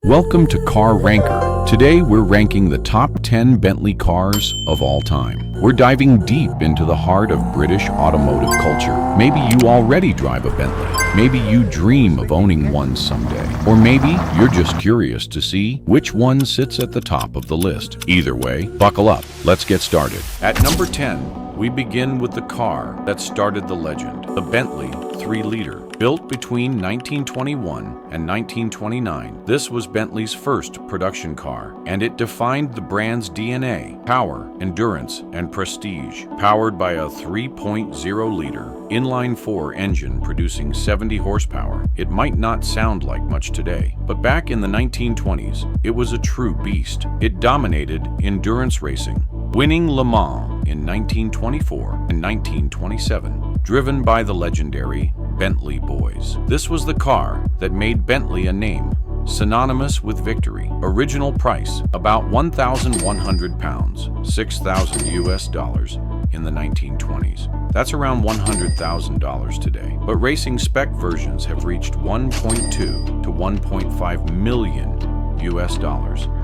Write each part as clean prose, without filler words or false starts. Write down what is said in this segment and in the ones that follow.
Welcome to Car Ranker. Today we're ranking the top 10 Bentley cars of all time. We're diving deep into the heart of British automotive culture. Maybe you already drive a Bentley. Maybe you dream of owning one someday. Or maybe you're just curious to see which one sits at the top of the list. Either way, buckle up. Let's get started. At number 10, we begin with the car that started the legend, the Bentley 3-liter. Built between 1921 and 1929, this was Bentley's first production car, and it defined the brand's DNA: power, endurance, and prestige. Powered by a 3.0-liter inline-4 engine producing 70 horsepower, it might not sound like much today, but back in the 1920s, it was a true beast. It dominated endurance racing, winning Le Mans in 1924 and 1927, driven by the legendary Bentley boys. This was the car that made Bentley a name, synonymous with victory. Original price, about £1,100, $6,000 in the 1920s. That's around $100,000 today. But racing spec versions have reached $1.2 to $1.5 million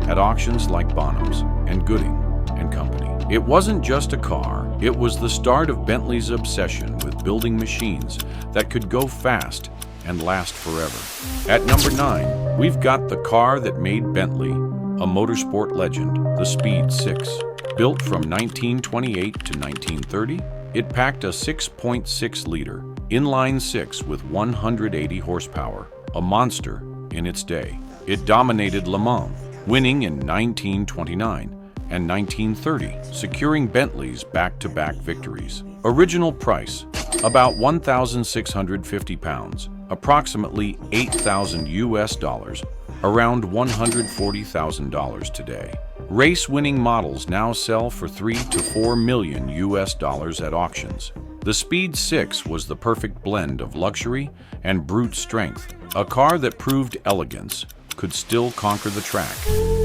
at auctions like Bonhams and Gooding and Company. It wasn't just a car, it was the start of Bentley's obsession with building machines that could go fast and last forever. At number 9, we've got the car that made Bentley a motorsport legend, the Speed 6. Built from 1928 to 1930, it packed a 6.6-liter inline-6 with 180 horsepower, a monster in its day. It dominated Le Mans, winning in 1929 and 1930, securing Bentley's back-to-back victories. Original price, about £1,650, approximately $8,000, around $140,000 today. Race-winning models now sell for $3 to $4 million at auctions. The Speed 6 was the perfect blend of luxury and brute strength, a car that proved elegance could still conquer the track.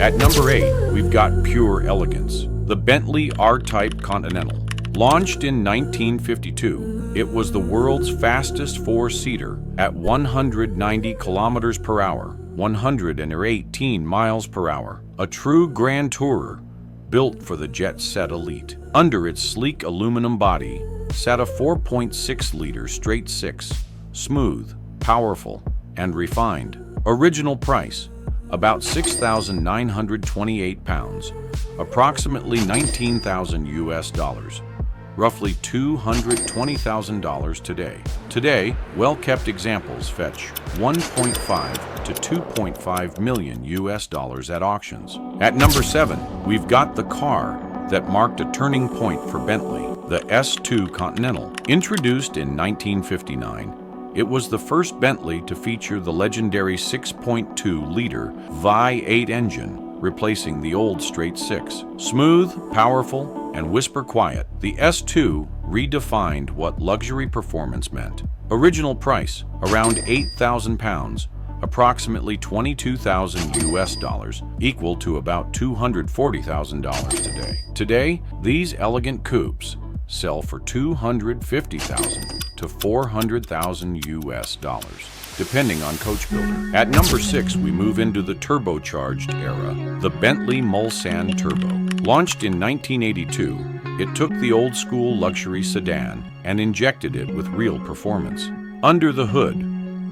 At number 8, we've got pure elegance, the Bentley R-Type Continental. Launched in 1952, it was the world's fastest four-seater at 190 kilometers per hour, 118 miles per hour. A true grand tourer, built for the jet-set elite. Under its sleek aluminum body sat a 4.6-liter straight six, smooth, powerful, and refined. Original price, about £6,928, approximately $19,000, roughly $220,000 today. Today, well-kept examples fetch $1.5 to $2.5 million at auctions. At number 7, we've got the car that marked a turning point for Bentley, the S2 Continental. Introduced in 1959, it was the first Bentley to feature the legendary 6.2-liter V8 engine, replacing the old straight six. Smooth, powerful, and whisper quiet, the S2 redefined what luxury performance meant. Original price, around £8,000, approximately $22,000, equal to about $240,000 today. Today, these elegant coupes sell for $250,000 to $400,000, depending on coach builder. At number 6, we move into the turbocharged era, the Bentley Mulsanne Turbo. Launched in 1982, it took the old-school luxury sedan and injected it with real performance. Under the hood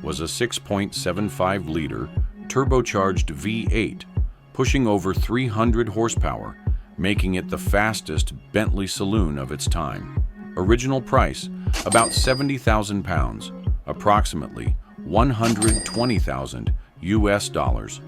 was a 6.75-liter turbocharged V8, pushing over 300 horsepower, making it the fastest Bentley saloon of its time. Original price, about £70,000, approximately $120,000,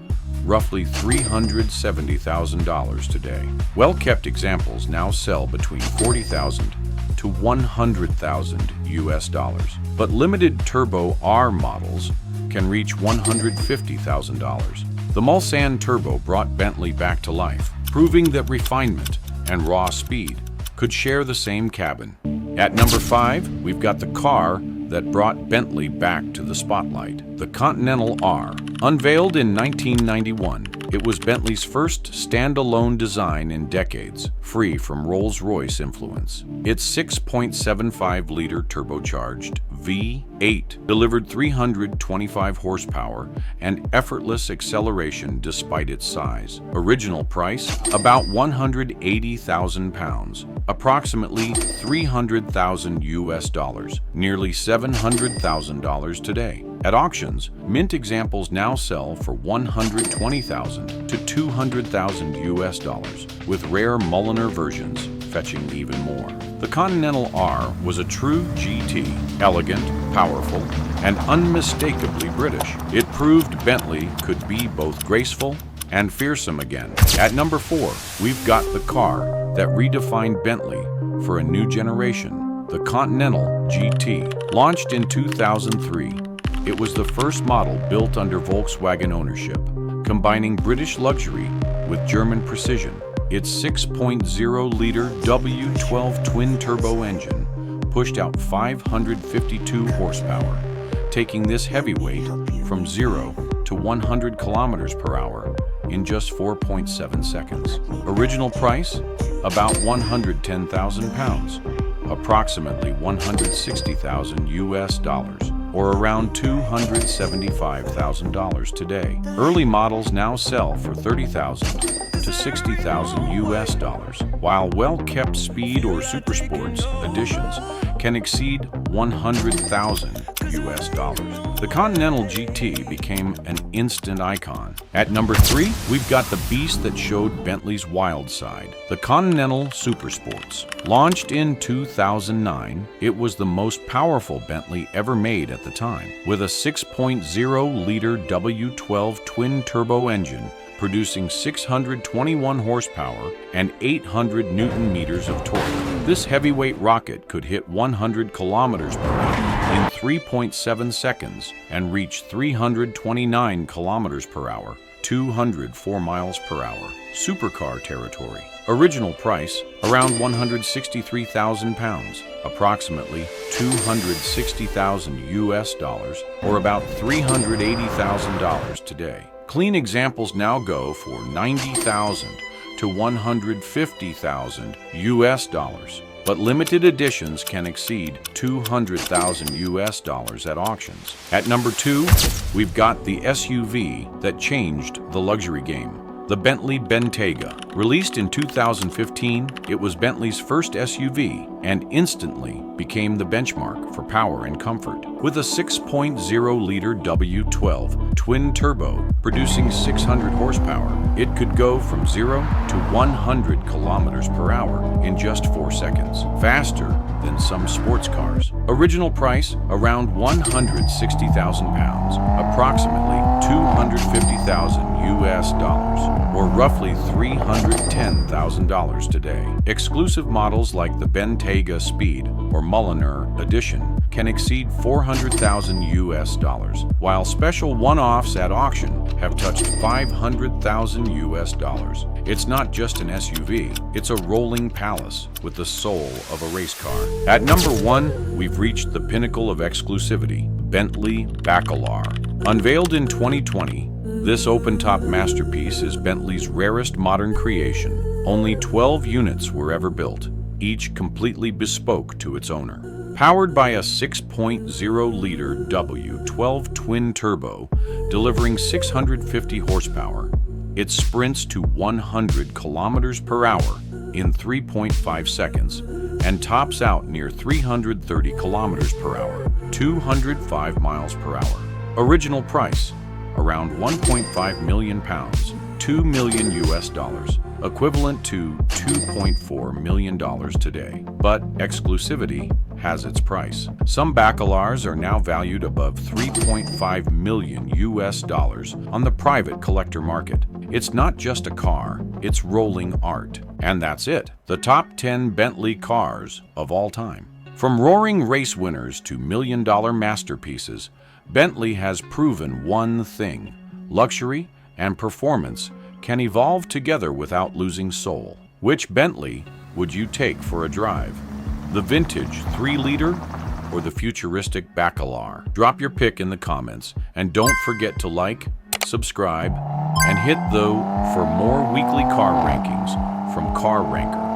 roughly $370,000 today. Well-kept examples now sell between $40,000 to $100,000, but limited Turbo R models can reach $150,000. The Mulsanne Turbo brought Bentley back to life, proving that refinement and raw speed could share the same cabin. At number 5, we've got the car that brought Bentley back to the spotlight. The Continental R. Unveiled in 1991, it was Bentley's first standalone design in decades, free from Rolls-Royce influence. Its 6.75-liter turbocharged V8 delivered 325 horsepower and effortless acceleration despite its size. Original price, about £180,000, approximately $300,000 US, nearly $700,000 today. At auctions, mint examples now sell for $120,000 to $200,000 US, with rare Mulliner versions fetching even more. The Continental R was a true GT, elegant, powerful, and unmistakably British. It proved Bentley could be both graceful and fearsome again. At number 4, we've got the car that redefined Bentley for a new generation, the Continental GT. Launched in 2003, it was the first model built under Volkswagen ownership, combining British luxury with German precision. Its 6.0-liter W12 twin-turbo engine pushed out 552 horsepower, taking this heavyweight from 0 to 100 kilometers per hour in just 4.7 seconds. Original price, about £110,000, approximately $160,000 US, or around $275,000 today. Early models now sell for $30,000 to $60,000 US, while well-kept Speed or Supersports editions can exceed $100,000 US. The Continental GT became an instant icon. At number 3, we've got the beast that showed Bentley's wild side, the Continental Supersports. Launched in 2009, it was the most powerful Bentley ever made at the time, with a 6.0-liter W12 twin-turbo engine producing 621 horsepower and 800 Newton-meters of torque. This heavyweight rocket could hit 100 kilometers per hour in 3.7 seconds and reach 329 kilometers per hour, 204 miles per hour. Supercar territory. Original price, around £163,000, approximately $260,000 US, or about $380,000 today. Clean examples now go for $90,000 to $150,000 US, but limited editions can exceed $200,000 US at auctions. At number 2, we've got the SUV that changed the luxury game, the Bentley Bentayga. Released in 2015, it was Bentley's first SUV and instantly became the benchmark for power and comfort. With a 6.0-liter W12 twin-turbo producing 600 horsepower, it could go from 0 to 100 kilometers per hour in just 4 seconds, faster than some sports cars. Original price, around £160,000, approximately $250,000 US, or roughly $310,000 today. Exclusive models like the Bentley Speed or Mulliner edition can exceed $400,000 US, while special one-offs at auction have touched $500,000 US. It's not just an SUV, it's a rolling palace with the soul of a race car. At number 1, we've reached the pinnacle of exclusivity, Bentley Bacalar. Unveiled in 2020, this open-top masterpiece is Bentley's rarest modern creation. Only 12 units were ever built, each completely bespoke to its owner. Powered by a 6.0-liter W12 twin-turbo, delivering 650 horsepower, it sprints to 100 kilometers per hour in 3.5 seconds and tops out near 330 kilometers per hour, 205 miles per hour. Original price, around £1.5 million, $2 million US, equivalent to $2.4 million today. But exclusivity has its price. Some Bacalars are now valued above $3.5 million US on the private collector market. It's not just a car, it's rolling art. And that's it, the top 10 Bentley cars of all time. From roaring race winners to million-dollar masterpieces, Bentley has proven one thing: luxury and performance can evolve together without losing soul. Which Bentley would you take for a drive? The vintage 3-liter or the futuristic Bacalar? Drop your pick in the comments, and don't forget to like, subscribe, and hit the for more weekly car rankings from Car Ranker.